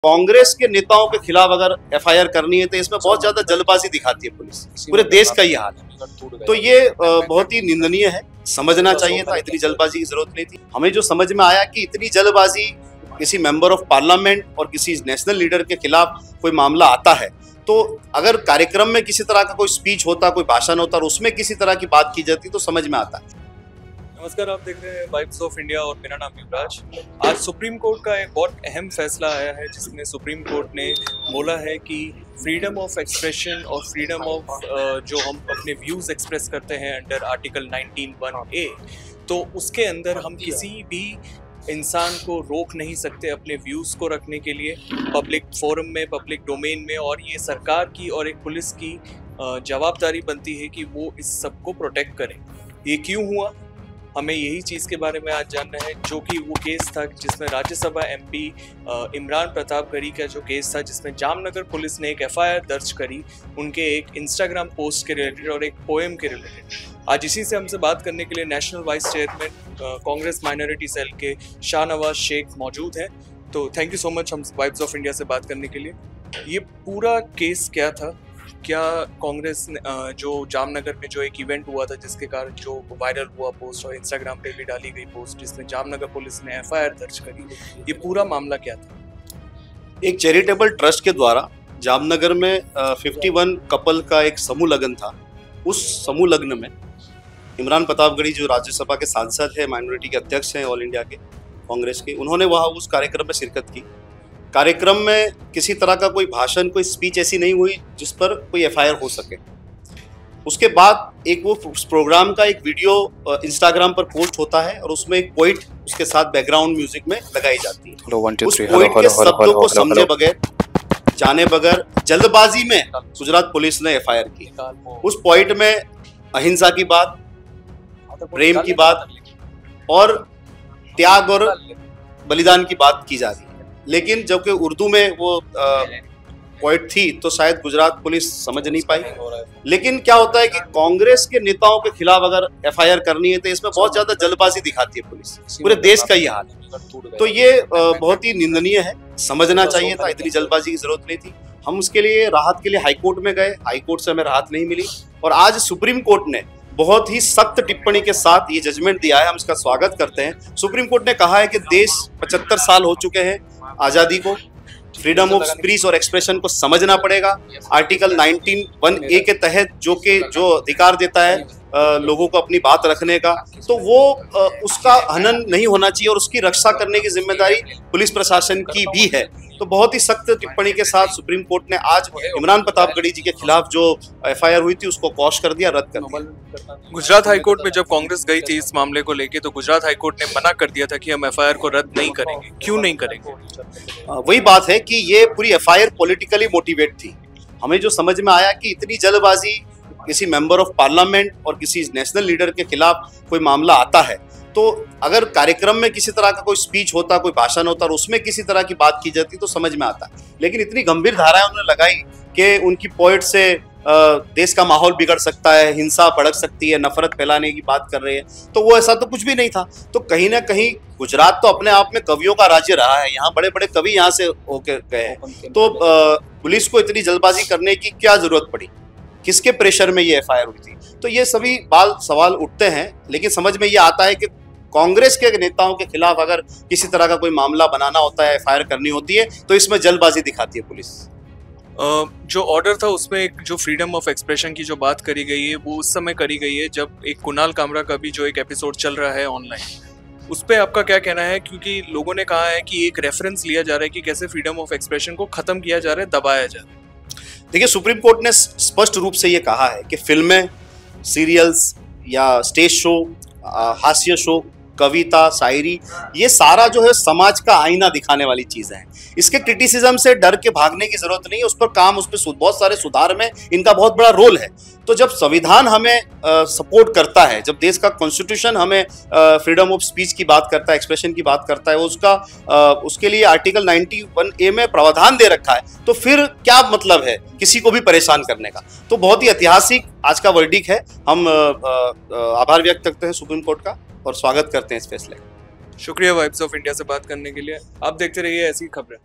कांग्रेस के नेताओं के खिलाफ अगर एफआईआर करनी है तो इसमें बहुत ज्यादा जल्दबाजी दिखाती है पुलिस। पूरे देश का ये हाल है, तो ये बहुत ही निंदनीय है। समझना चाहिए था, इतनी जल्दबाजी की जरूरत नहीं थी। हमें जो समझ में आया कि इतनी जल्दबाजी किसी मेंबर ऑफ पार्लियामेंट और किसी नेशनल लीडर के खिलाफ कोई मामला आता है, तो अगर कार्यक्रम में किसी तरह का कोई स्पीच होता, कोई भाषण होता और उसमें किसी तरह की बात की जाती तो समझ में आता है। नमस्कार, आप देख रहे हैं वाइब्स ऑफ इंडिया और मेरा नाम युवराज। आज सुप्रीम कोर्ट का एक बहुत अहम फैसला आया है, जिसमें सुप्रीम कोर्ट ने बोला है कि फ्रीडम ऑफ एक्सप्रेशन और फ्रीडम ऑफ जो हम अपने व्यूज़ एक्सप्रेस करते हैं अंडर आर्टिकल 19(1)(a), तो उसके अंदर हम किसी भी इंसान को रोक नहीं सकते अपने व्यूज़ को रखने के लिए पब्लिक फोरम में, पब्लिक डोमेन में। और ये सरकार की और एक पुलिस की जवाबदारी बनती है कि वो इस सब को प्रोटेक्ट करें। ये क्यों हुआ, हमें यही चीज़ के बारे में आज जानना है, जो कि वो केस था जिसमें राज्यसभा एमपी इमरान प्रतापगढ़ी का जो केस था, जिसमें जामनगर पुलिस ने एक एफआईआर दर्ज करी उनके एक इंस्टाग्राम पोस्ट के रिलेटेड और एक पोएम के रिलेटेड। आज इसी से हमसे बात करने के लिए national vice chairman Congress minority cell के शाहनवाज शेख मौजूद हैं। तो थैंक यू सो मच हम वाइब्स ऑफ इंडिया से बात करने के लिए। ये पूरा केस क्या था, क्या कांग्रेस ने जो जामनगर में जो एक इवेंट हुआ था जिसके कारण जो वायरल हुआ पोस्ट और इंस्टाग्राम पे भी डाली गई पोस्ट जिसमें जामनगर पुलिस ने एफआईआर दर्ज करी, ये पूरा मामला क्या था? एक चैरिटेबल ट्रस्ट के द्वारा जामनगर में 51 कपल का एक समूह लगन था। उस समूह लग्न में इमरान प्रतापगढ़ी जो राज्यसभा के सांसद है, माइनॉरिटी के अध्यक्ष हैं ऑल इंडिया के कांग्रेस के, उन्होंने वहाँ उस कार्यक्रम में शिरकत की। कार्यक्रम में किसी तरह का कोई भाषण, कोई स्पीच ऐसी नहीं हुई जिस पर कोई एफआईआर हो सके। उसके बाद एक वो उस प्रोग्राम का एक वीडियो इंस्टाग्राम पर पोस्ट होता है और उसमें एक पोइट उसके साथ बैकग्राउंड म्यूजिक में लगाई जाती है। उस पोइट के शब्दों को समझे बगैर, जाने बगैर, जल्दबाजी में गुजरात पुलिस ने एफआईआर की। उस पोइट में अहिंसा की बात, प्रेम की बात और त्याग और बलिदान की बात की जा रही है, लेकिन जबकि उर्दू में वो पोइट थी तो शायद गुजरात पुलिस समझ नहीं पाई। लेकिन क्या होता है कि कांग्रेस के नेताओं के खिलाफ अगर एफआईआर करनी है तो इसमें बहुत ज्यादा जल्दबाजी दिखाती है पुलिस। पूरे देश का ये हाल है, तो ये बहुत ही निंदनीय है। समझना चाहिए था, इतनी जल्दबाजी की जरूरत नहीं थी। हम उसके लिए राहत के लिए हाईकोर्ट में गए, हाईकोर्ट से हमें राहत नहीं मिली और आज सुप्रीम कोर्ट ने बहुत ही सख्त टिप्पणी के साथ ये जजमेंट दिया है। हम इसका स्वागत करते हैं। सुप्रीम कोर्ट ने कहा है कि देश 75 साल हो चुके हैं आज़ादी को, फ्रीडम ऑफ स्पीच और एक्सप्रेशन को समझना पड़ेगा। आर्टिकल 19(1)(a) के तहत जो अधिकार देता है लोगों को अपनी बात रखने का, तो वो उसका हनन नहीं होना चाहिए और उसकी रक्षा करने की जिम्मेदारी पुलिस प्रशासन की भी है। तो बहुत ही सख्त टिप्पणी के साथ सुप्रीम कोर्ट ने आज इमरान प्रतापगढ़ी जी के खिलाफ जो एफआईआर हुई थी उसको क्वॉश कर दिया, रद्द कर दिया। गुजरात हाईकोर्ट में जब कांग्रेस गई थी इस मामले को लेके, तो गुजरात हाईकोर्ट ने मना कर दिया था कि हम एफआईआर को रद्द नहीं करेंगे। क्यों नहीं करेंगे? वही बात है कि ये पूरी एफआईआर पॉलिटिकली मोटिवेट थी। हमें जो समझ में आया कि इतनी जल्दबाजी किसी मेंबर ऑफ पार्लियामेंट और किसी नेशनल लीडर के खिलाफ कोई मामला आता है, तो अगर कार्यक्रम में किसी तरह का कोई स्पीच होता, कोई भाषण होता और उसमें किसी तरह की बात की जाती तो समझ में आता। लेकिन इतनी गंभीर धाराएं उन्होंने लगाई कि उनकी पोइट से देश का माहौल बिगड़ सकता है, हिंसा भड़क सकती है, नफरत फैलाने की बात कर रहे हैं, तो वो ऐसा तो कुछ भी नहीं था। तो कहीं ना कहीं गुजरात तो अपने आप में कवियों का राज्य रहा है, यहाँ बड़े बड़े कवि यहाँ से होकर गए हैं, तो पुलिस को इतनी जल्दबाजी करने की क्या जरूरत पड़ी, किसके प्रेशर में ये एफआईआर हुई थी? तो ये सभी सवाल उठते हैं। लेकिन समझ में ये आता है कि कांग्रेस के नेताओं के खिलाफ अगर किसी तरह का कोई मामला बनाना होता है, एफआईआर करनी होती है, तो इसमें जल्दबाजी दिखाती है पुलिस। जो ऑर्डर था उसमें एक जो फ्रीडम ऑफ एक्सप्रेशन की जो बात करी गई है वो उस समय करी गई है जब एक कुणाल कामरा का भी जो एक एपिसोड चल रहा है ऑनलाइन, उस पर आपका क्या कहना है? क्योंकि लोगों ने कहा है कि एक रेफरेंस लिया जा रहा है कि कैसे फ्रीडम ऑफ एक्सप्रेशन को खत्म किया जा रहा है, दबाया जा रहा है। देखिए, सुप्रीम कोर्ट ने स्पष्ट रूप से ये कहा है कि फिल्में, सीरियल्स या स्टेज शो, हास्य शो, कविता, शायरी, ये सारा जो है समाज का आईना दिखाने वाली चीज़ है। इसके क्रिटिसिज्म से डर के भागने की जरूरत नहीं है। उस पर काम, उस पर बहुत सारे सुधार में इनका बहुत बड़ा रोल है। तो जब संविधान हमें सपोर्ट करता है, जब देश का कॉन्स्टिट्यूशन हमें फ्रीडम ऑफ स्पीच की बात करता है, एक्सप्रेशन की बात करता है, उसके लिए आर्टिकल 91(a) में प्रावधान दे रखा है, तो फिर क्या मतलब है किसी को भी परेशान करने का? तो बहुत ही ऐतिहासिक आज का वर्डिक्ट है। हम आभार व्यक्त करते हैं सुप्रीम कोर्ट का और स्वागत करते हैं इस फैसले का। शुक्रिया वाइब्स ऑफ इंडिया से बात करने के लिए। आप देखते रहिए ऐसी खबरें।